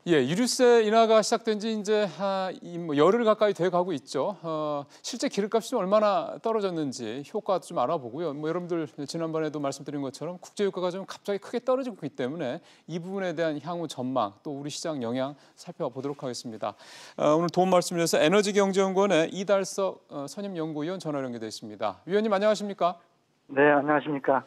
예, 유류세 인하가 시작된 지 이제 뭐 열흘 가까이 돼 가고 있죠. 실제 기름값이 좀 얼마나 떨어졌는지 효과도 좀 알아보고요. 뭐 여러분들 지난번에도 말씀드린 것처럼 국제유가가 좀 갑자기 크게 떨어지고 있기 때문에 이 부분에 대한 향후 전망 또 우리 시장 영향 살펴보도록 하겠습니다. 오늘 도움 말씀 위해서 에너지경제연구원의 이달석 선임연구위원 전화 연결돼 있습니다. 위원님 안녕하십니까? 네, 안녕하십니까?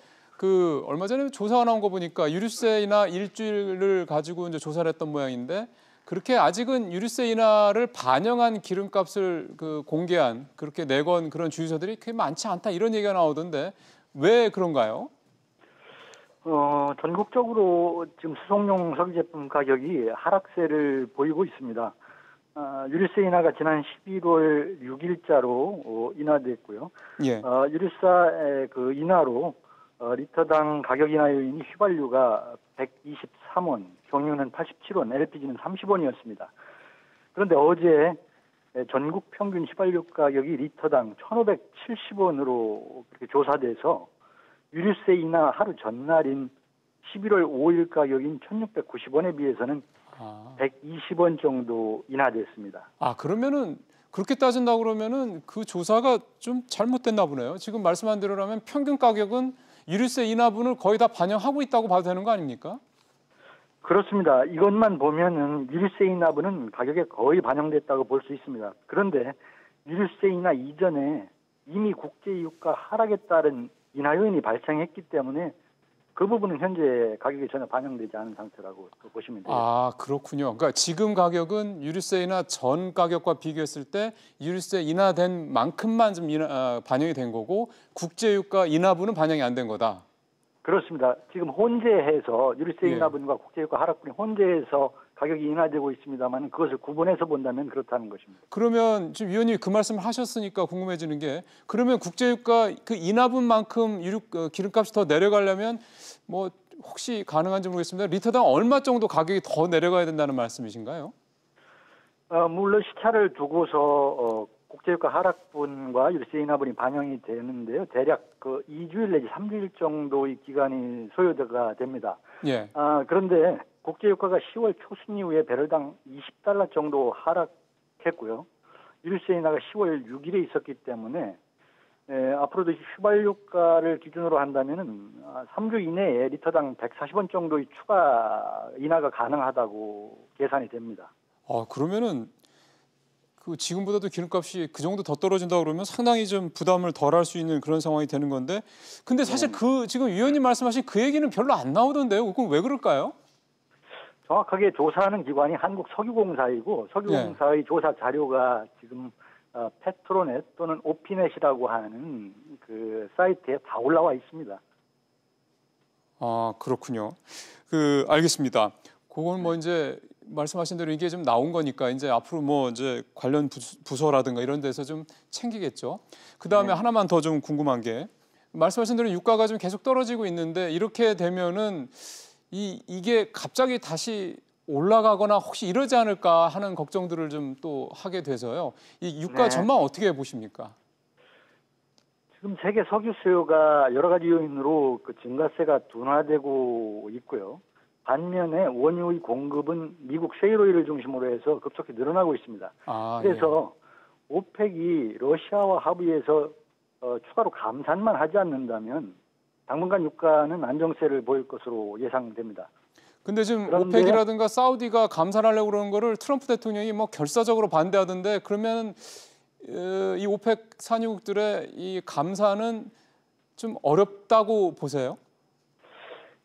얼마 전에 조사가 나온 거 보니까 유류세 인하 일주일을 가지고 이제 조사를 했던 모양인데 그렇게 아직은 유류세 인하를 반영한 기름값을 공개한 그렇게 내건 그런 주유소들이 그렇게 많지 않다 이런 얘기가 나오던데 왜 그런가요? 전국적으로 지금 수송용 석유 제품 가격이 하락세를 보이고 있습니다. 유류세 인하가 지난 11월 6일자로 인하됐고요. 예. 유류세 인하로 리터당 가격 인하 요인이 휘발유가 123원, 경유는 87원, LPG는 30원이었습니다. 그런데 어제 전국 평균 휘발유 가격이 리터당 1,570원으로 그렇게 조사돼서 유류세 인하 하루 전날인 11월 5일 가격인 1,690원에 비해서는 120원 정도 인하됐습니다. 그러면은 그렇게 따진다 그러면은 그 조사가 좀 잘못됐나 보네요. 지금 말씀한 대로라면 평균 가격은 유류세 인하분을 거의 다 반영하고 있다고 봐도 되는 거 아닙니까? 그렇습니다. 이것만 보면은 유류세 인하분은 가격에 거의 반영됐다고 볼 수 있습니다. 그런데 유류세 인하 이전에 이미 국제유가 하락에 따른 인하 요인이 발생했기 때문에 그 부분은 현재 가격에 전혀 반영되지 않은 상태라고 보시면 돼요. 그렇군요. 그러니까 지금 가격은 유류세 인하 전 가격과 비교했을 때 유류세 인하된 만큼만 좀 반영이 된 거고 국제유가 인하분은 반영이 안 된 거다. 그렇습니다. 지금 혼재해서 유류세 인하분과 국제유가 하락분이 혼재해서 가격이 인하되고 있습니다만 그것을 구분해서 본다면 그렇다는 것입니다. 그러면 지금 위원님이 그 말씀을 하셨으니까 궁금해지는 게 그러면 국제유가 그 인하분만큼 기름값이 더 내려가려면 뭐 혹시 가능한지 모르겠습니다. 리터당 얼마 정도 가격이 더 내려가야 된다는 말씀이신가요? 물론 시차를 두고서 국제유가 하락분과 유류세 인하분이 반영이 되는데요. 대략 2주일 내지 3주일 정도의 기간이 소요가 됩니다. 예. 그런데 국제유가가 10월 초순 이후에 배럴당 20달러 정도 하락했고요. 유류세 인하가 10월 6일에 있었기 때문에 앞으로도 휘발유가를 기준으로 한다면은 3주 이내에 리터당 140원 정도의 추가 인하가 가능하다고 계산이 됩니다. 그러면은 지금보다도 기름값이 그 정도 더 떨어진다 그러면 상당히 좀 부담을 덜 할 수 있는 그런 상황이 되는 건데, 근데 사실 지금 위원님 말씀하신 그 얘기는 별로 안 나오던데요. 그건 왜 그럴까요? 정확하게 조사하는 기관이 한국석유공사이고 석유공사의 조사 자료가 지금 페트로넷 또는 오피넷이라고 하는 그 사이트에 다 올라와 있습니다. 그렇군요. 알겠습니다. 그건 뭐 이제 말씀하신 대로 이게 좀 나온 거니까 이제 앞으로 뭐 이제 관련 부서라든가 이런 데서 좀 챙기겠죠. 그다음에 하나만 더 좀 궁금한 게 말씀하신 대로 유가가 좀 계속 떨어지고 있는데 이렇게 되면은 이게 갑자기 다시 올라가거나 혹시 이러지 않을까 하는 걱정들을 좀 또 하게 돼서요. 이 유가 전망 어떻게 보십니까? 지금 세계 석유 수요가 여러 가지 요인으로 증가세가 둔화되고 있고요. 반면에 원유의 공급은 미국 셰일오일을 중심으로 해서 급속히 늘어나고 있습니다. 그래서 오펙이 러시아와 합의해서 추가로 감산만 하지 않는다면 당분간 유가는 안정세를 보일 것으로 예상됩니다. 근데 지금 오펙이라든가 사우디가 감산하려고 그러는 거를 트럼프 대통령이 뭐 결사적으로 반대하던데 그러면 이 오펙 산유국들의 이 감산은 좀 어렵다고 보세요?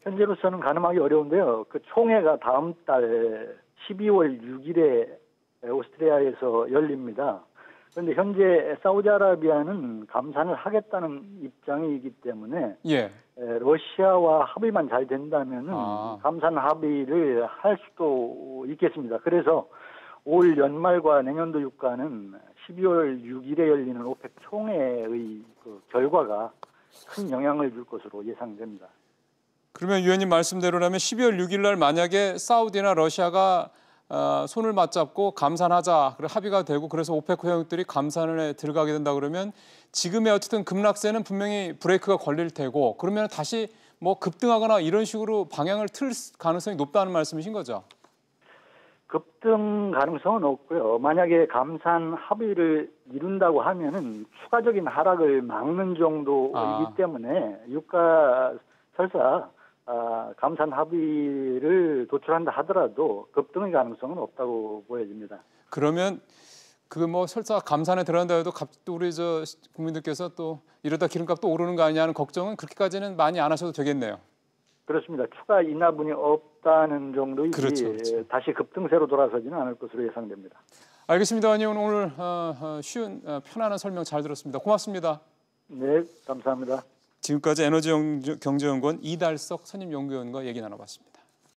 현재로서는 가늠하기 어려운데요. 총회가 다음 달 12월 6일에 오스트리아에서 열립니다. 그런데 현재 사우디아라비아는 감산을 하겠다는 입장이기 때문에 러시아와 합의만 잘 된다면은 감산 합의를 할 수도 있겠습니다. 그래서 올 연말과 내년도 유가는 12월 6일에 열리는 오펙 총회의 결과가 큰 영향을 줄 것으로 예상됩니다. 그러면 위원님 말씀대로라면 12월 6일 날 만약에 사우디나 러시아가 손을 맞잡고 감산하자, 그래 합의가 되고 그래서 오펙 회원국들이 감산에 들어가게 된다 그러면 지금의 어쨌든 급락세는 분명히 브레이크가 걸릴 테고 그러면 다시 뭐 급등하거나 이런 식으로 방향을 틀 가능성이 높다는 말씀이신 거죠? 급등 가능성은 없고요. 만약에 감산 합의를 이룬다고 하면은 추가적인 하락을 막는 정도이기 때문에 유가 설사 감산 합의를 도출한다 하더라도 급등의 가능성은 없다고 보여집니다. 그러면 그 뭐 설사 감산에 들어간다 해도 또 우리 저 국민들께서 또 이러다 기름값 또 오르는 거 아니냐는 걱정은 그렇게까지는 많이 안 하셔도 되겠네요. 그렇습니다. 추가 인하분이 없다는 정도이지 그렇죠. 다시 급등세로 돌아서지는 않을 것으로 예상됩니다. 알겠습니다, 의원님. 오늘 쉬운 편안한 설명 잘 들었습니다. 고맙습니다. 네, 감사합니다. 지금까지 에너지경제연구원 이달석 선임연구위원과 얘기 나눠봤습니다.